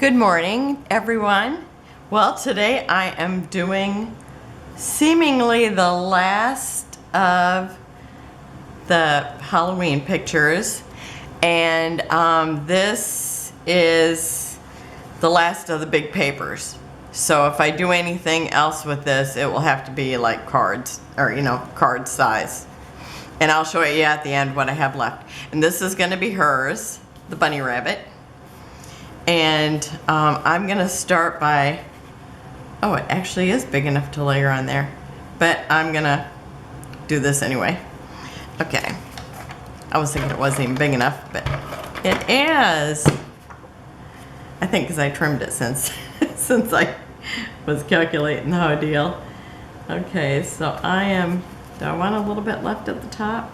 Good morning, everyone. Well, today I am doing seemingly the last of the Halloween pictures, and this is the last of the big papers. So if I do anything else with this, it will have to be like cards, or card size. And I'll show you at the end what I have left. And this is going to be hers, the bunny rabbit. And I'm gonna start by, oh, it actually is big enough to layer on there, but I'm gonna do this anyway. Okay, I was thinking it wasn't even big enough, but it is. I think because I trimmed it since I was calculating the whole deal. Okay, so do I want a little bit left at the top?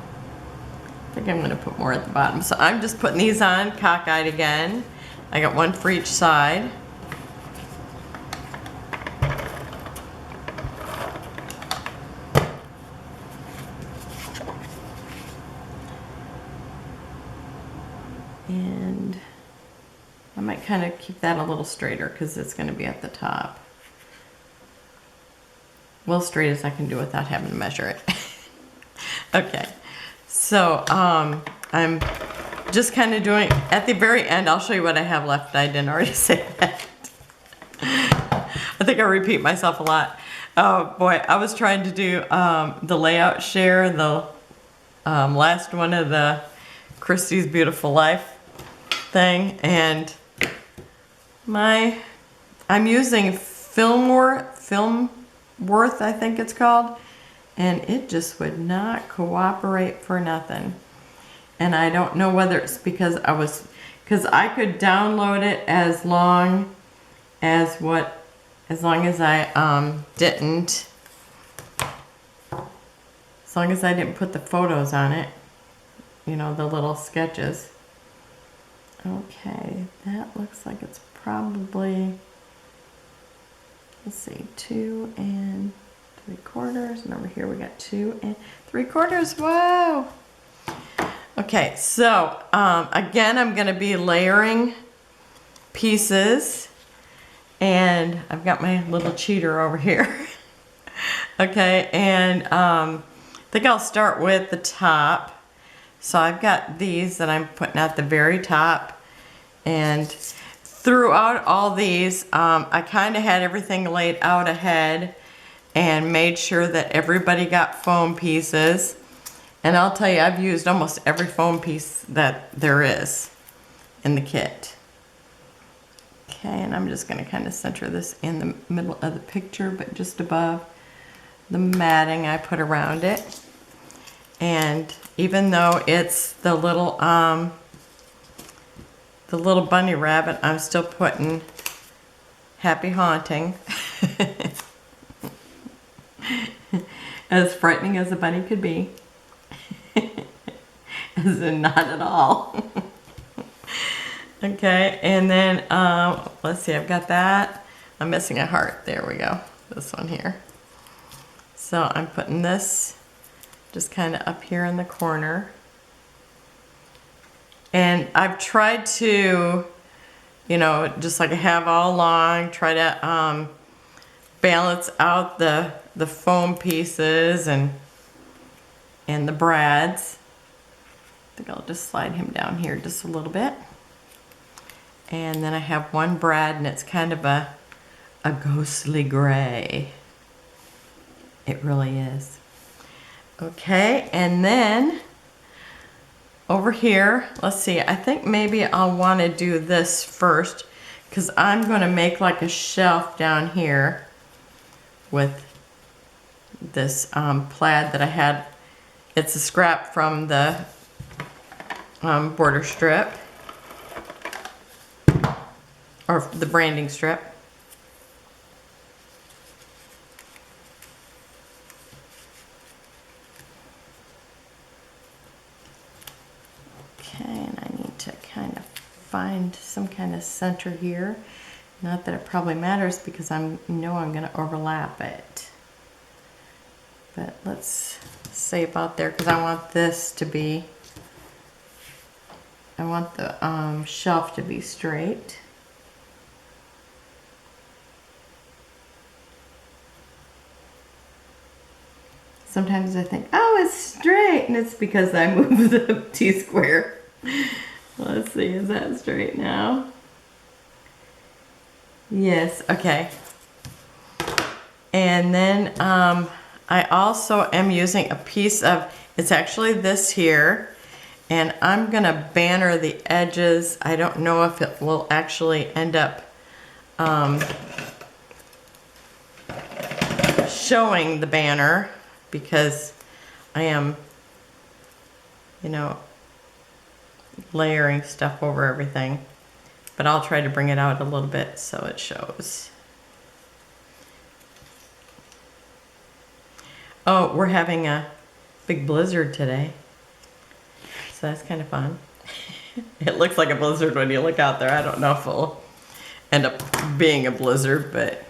I think I'm gonna put more at the bottom. So I'm just putting these on cockeyed again. I got one for each side. And I might kind of keep that a little straighter because it's going to be at the top. Well, straight as I can do without having to measure it. Okay, so I'm just kind of doing, at the very end, I'll show you what I have left. I didn't already say that. I think I repeat myself a lot. Oh boy, I was trying to do the layout share, the last one of the Christie's Beautiful Life thing, and I'm using Filmworth, I think it's called, and it just would not cooperate for nothing. And I don't know whether it's because I could download it as long as I didn't put the photos on it, the little sketches. Okay, that looks like it's probably, let's see, 2 3/4, and over here we got 2 3/4. Whoa! Okay, so again, I'm going to be layering pieces, and I've got my little cheater over here. Okay, and I think I'll start with the top. So I've got these that I'm putting at the very top, and throughout all these, I kind of had everything laid out ahead and made sure that everybody got foam pieces. And I'll tell you, I've used almost every foam piece that there is in the kit. Okay, and I'm just going to kind of center this in the middle of the picture, but just above the matting I put around it. And even though it's the little bunny rabbit, I'm still putting Happy Haunting. As frightening as a bunny could be. As in not at all. Okay, and then let's see, I've got that. I'm missing a heart. There we go. This one here. So I'm putting this just kind of up here in the corner. And I've tried to, just like I have all along, try to balance out the foam pieces and the brads. I think I'll just slide him down here just a little bit. And then I have one brad, and it's kind of a ghostly gray. It really is. Okay, and then over here, let's see, I think maybe I'll want to do this first, because I'm going to make like a shelf down here with this plaid that I had. It's a scrap from the border strip, or the branding strip. Okay, and I need to kind of find some kind of center here. Not that it probably matters because I know I'm going to overlap it. But let's say about there, because I want this to be, I want the shelf to be straight. sometimes I think, oh, it's straight, and it's because I moved the T-square. Let's see, is that straight now? Yes, okay. And then I also am using a piece of, it's actually this here, and I'm gonna banner the edges. I don't know if it will actually end up showing the banner, because I am, you know, layering stuff over everything. But I'll try to bring it out a little bit so it shows. Oh, we're having a big blizzard today. So that's kind of fun. It looks like a blizzard when you look out there. I don't know if it'll end up being a blizzard, but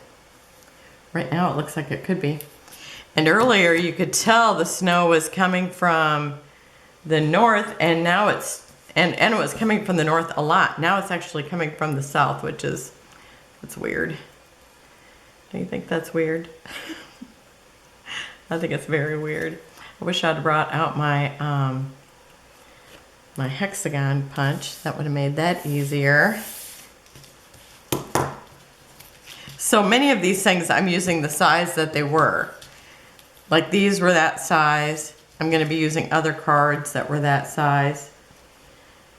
right now it looks like it could be. And earlier you could tell the snow was coming from the north, and now it's, and it was coming from the north a lot. Now it's actually coming from the south, which is, it's weird. Do you think that's weird? I think it's very weird. I wish I'd brought out my my hexagon punch. That would have made that easier. So many of these things I'm using the size that they were. Like these were that size. I'm going to be using other cards that were that size.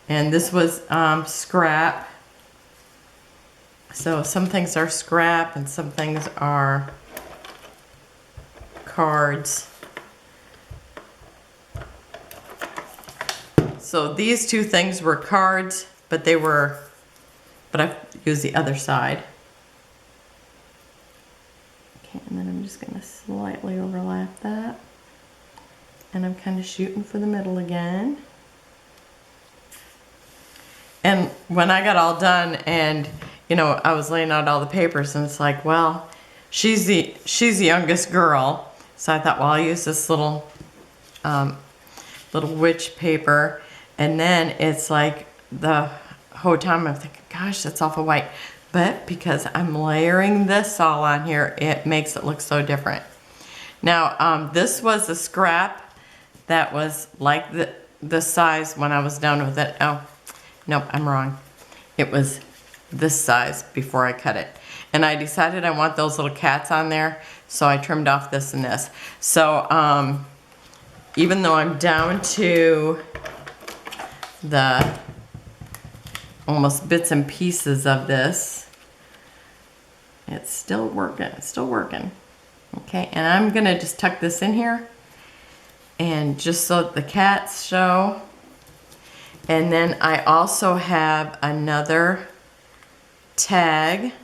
And this was scrap. So some things are scrap and some things are cards. So these two things were cards, but they were, but I used the other side. Okay, and then I'm just going to slightly overlap that. And I'm kind of shooting for the middle again. And when I got all done and, you know, I was laying out all the papers, and it's like, well, she's the youngest girl. So I thought, well, I'll use this little little witch paper. And then it's like the whole time I'm thinking, gosh, that's awful white. But because I'm layering this all on here, it makes it look so different. Now, this was a scrap that was like the size when I was done with it. Oh, nope, I'm wrong. It was this size before I cut it. And I decided I want those little cats on there, so I trimmed off this and this. So, even though I'm down to the almost bits and pieces of this, it's still working, it's still working. Okay, and I'm gonna just tuck this in here, and just so that the cats show. And then I also have another tag.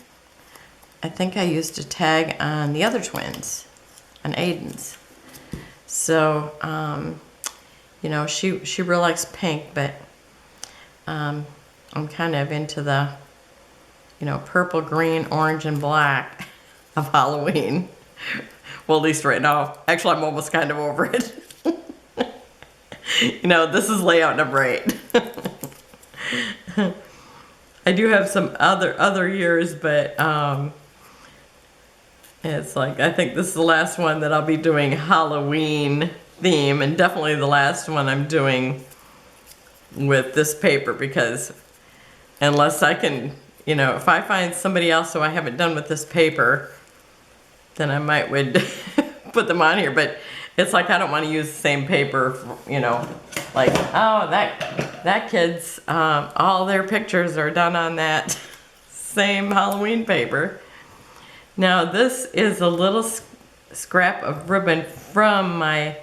I think I used a tag on the other twins, on Aiden's. So, you know, she really likes pink, but I'm kind of into the, you know, purple, green, orange, and black of Halloween. Well, at least right now. Actually, I'm almost kind of over it. You know, this is layout number 8. I do have some other years, but it's like, I think this is the last one that I'll be doing Halloween theme, and definitely the last one I'm doing with this paper, because unless I can, you know, if I find somebody else who I haven't done with this paper, then I might would put them on here. But it's like, I don't want to use the same paper, for, you know, like, oh, that kid's, all their pictures are done on that same Halloween paper. Now this is a little scrap of ribbon from my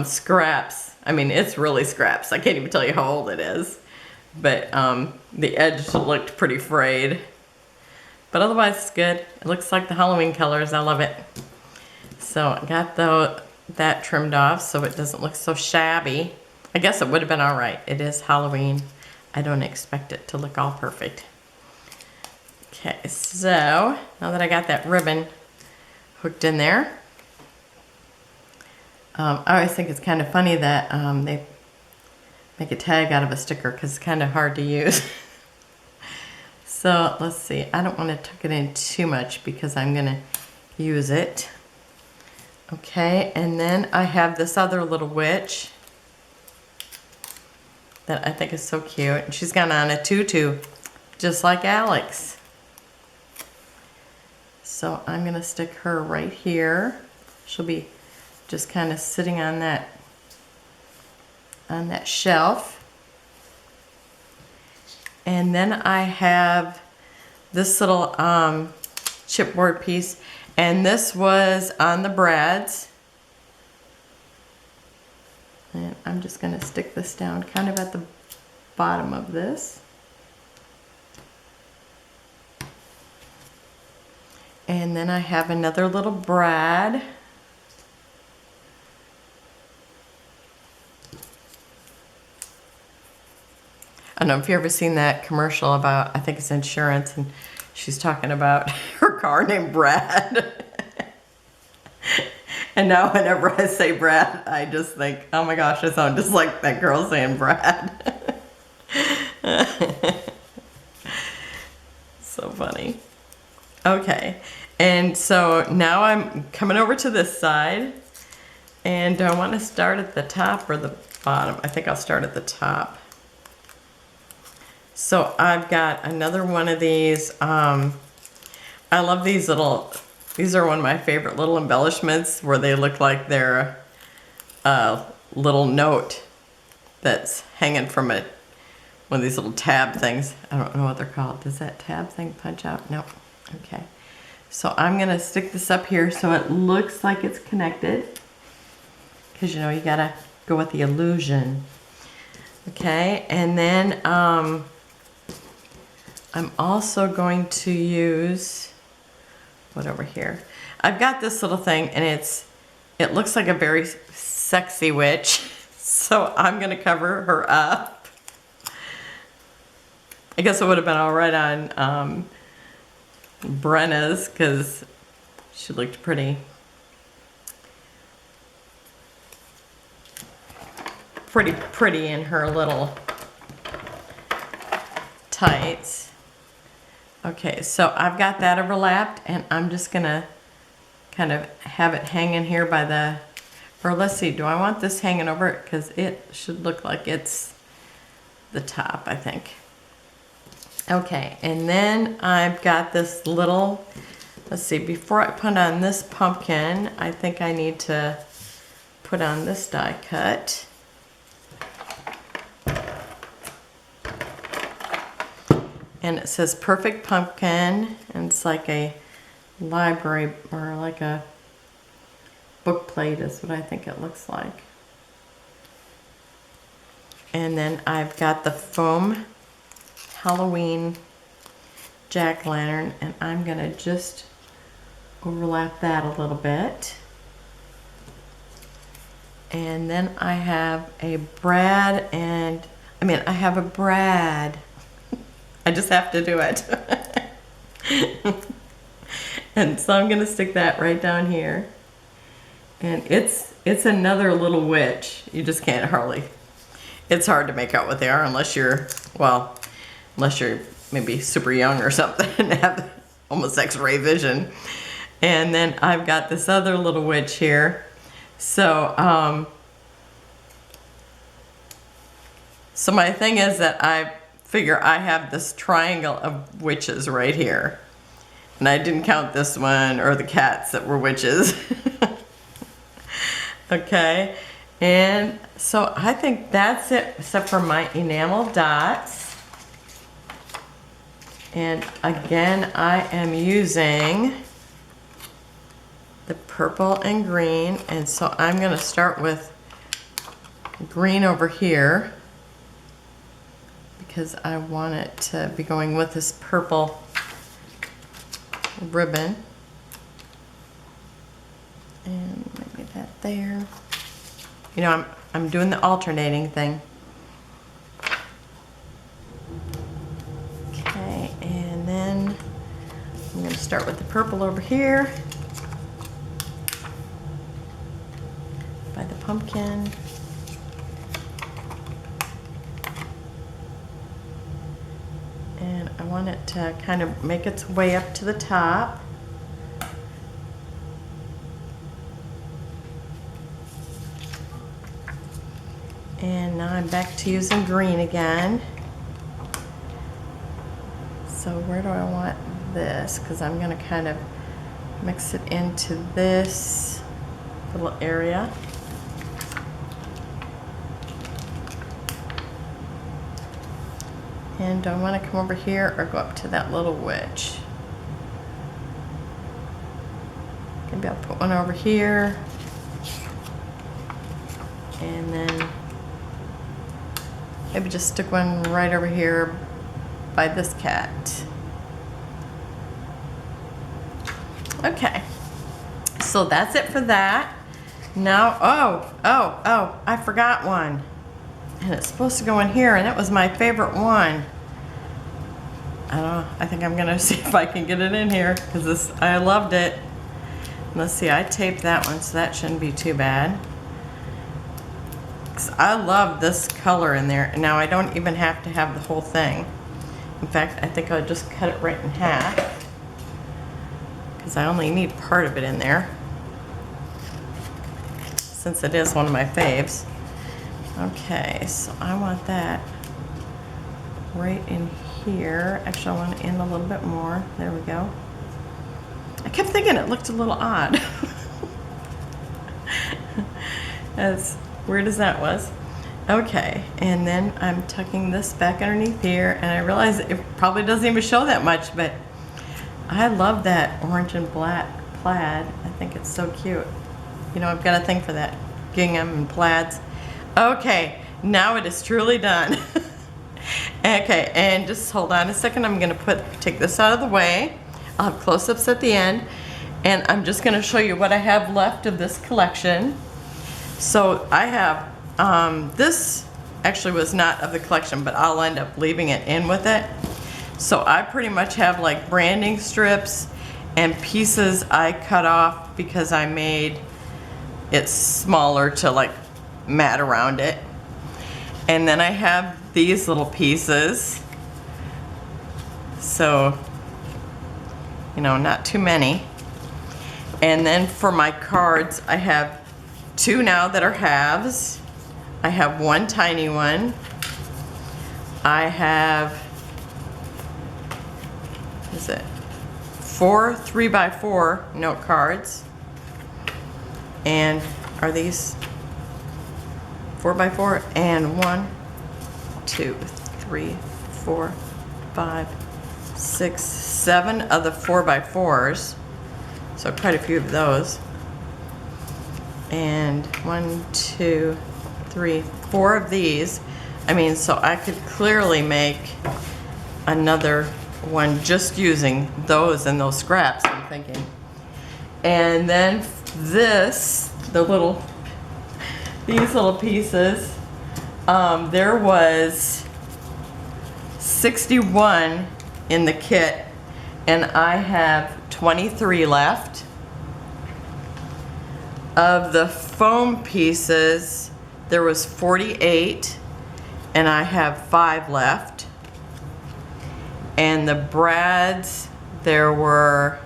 scraps. I mean, it's really scraps. I can't even tell you how old it is. But the edge looked pretty frayed. But otherwise it's good. It looks like the Halloween colors. I love it. So I got that trimmed off so it doesn't look so shabby. I guess it would have been all right. It is Halloween. I don't expect it to look all perfect. Okay, so now that I got that ribbon hooked in there, I always think it's kind of funny that they make a tag out of a sticker, because it's kind of hard to use. So let's see, I don't want to tuck it in too much because I'm going to use it. Okay, and then I have this other little witch that I think is so cute. And she's got on a tutu, just like Alex. So I'm gonna stick her right here. She'll be just kind of sitting on that shelf. And then I have this little chipboard piece, and this was on the brads. And I'm just gonna stick this down kind of at the bottom of this. And then I have another little brad. I don't know if you've ever seen that commercial about, I think it's insurance, and she's talking about her car named Brad. And now whenever I say Brad, I just think, oh my gosh, I sound just like that girl saying Brad. So funny. Okay, and so now I'm coming over to this side, and do I want to start at the top or the bottom? I think I'll start at the top. So I've got another one of these. I love these little, these are one of my favorite little embellishments where they look like they're a little note that's hanging from it. One of these little tab things. I don't know what they're called. Does that tab thing punch out? No. Okay. So I'm going to stick this up here so it looks like it's connected. Because you know you got to go with the illusion. Okay. And then I'm also going to use, what over here? I've got this little thing, and it looks like a very sexy witch. So I'm going to cover her up. I guess it would have been all right on Brenna's because she looked pretty in her little tights. Okay, so I've got that overlapped, and I'm just gonna kind of have it hanging here by the, or let's see, do I want this hanging over it? Because it should look like it's the top, I think. Okay, and then I've got this little, let's see, before I put on this pumpkin, I think I need to put on this die cut. And it says Perfect Pumpkin, and it's like a library, or like a book plate is what I think it looks like. And then I've got the foam Halloween jack-o'-lantern, and I'm gonna just overlap that a little bit. And then I have a brad, and I have a brad. I just have to do it. And so I'm gonna stick that right down here. And it's another little witch. You just can't hardly, it's hard to make out what they are unless you're, well, unless you're maybe super young or something and have almost X-ray vision. And then I've got this other little witch here. So, so my thing is that I figure I have this triangle of witches right here. And I didn't count this one or the cats that were witches. Okay, and so I think that's it, except for my enamel dots. And again, I am using the purple and green, and so I'm going to start with green over here because I want it to be going with this purple ribbon. And maybe that there. You know, I'm doing the alternating thing. Okay, and then I'm going to start with the purple over here by the pumpkin. And I want it to kind of make its way up to the top. And now I'm back to using green again. So where do I want this? Because I'm going to kind of mix it into this little area. And do I want to come over here or go up to that little witch? Maybe I'll put one over here. And then maybe just stick one right over here by this cat. Okay, so that's it for that. Now, I forgot one. And it's supposed to go in here, and it was my favorite one. I don't know, I think I'm gonna see if I can get it in here, because I loved it. Let's see, I taped that one, so that shouldn't be too bad. 'Cause I love this color in there. Now I don't even have to have the whole thing. In fact, I think I'll just cut it right in half, because I only need part of it in there, since it is one of my faves. Okay, so I want that right in here. Actually, I want it in a little bit more. There we go. I kept thinking it looked a little odd. As weird as that was. Okay, and then I'm tucking this back underneath here, and I realize it probably doesn't even show that much, but I love that orange and black plaid. I think it's so cute. You know, I've got a thing for that, gingham and plaids. Okay, now it is truly done. Okay, and just hold on a second. I'm gonna take this out of the way. I'll have close-ups at the end, and I'm just gonna show you what I have left of this collection. So I have, this actually was not of the collection, but I'll end up leaving it in with it. So I pretty much have like branding strips and pieces I cut off because I made it smaller to like mat around it. And then I have these little pieces. So, you know, not too many. And then for my cards, I have two now that are halves. I have one tiny one. I have, what is it? 4 3x4 note cards. And are these 4x4? And 1, 2, 3, 4, 5, 6, 7 of the 4x4s. So quite a few of those. And 1, 2, 3, 4 of these. I mean, so I could clearly make another one just using those and those scraps, I'm thinking. And then this, these little pieces, there was 61 in the kit, and I have 23 left. Of the foam pieces, there was 48, and I have 5 left. And the brads, there were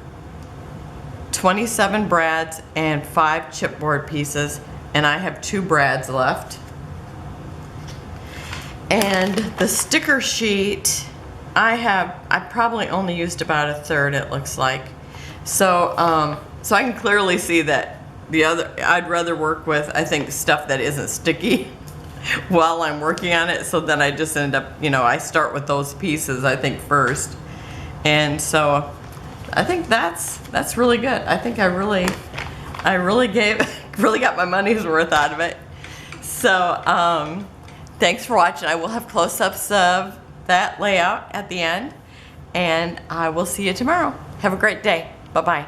27 brads and 5 chipboard pieces, and I have 2 brads left. And the sticker sheet, I probably only used about a third, it looks like. So, so I can clearly see that I'd rather work with, I think, stuff that isn't sticky while I'm working on it. So then I just end up, you know, I start with those pieces, I think, first. And so I think that's really good. I think I really got my money's worth out of it. So thanks for watching. I will have close-ups of that layout at the end, and I will see you tomorrow. Have a great day. Bye-bye.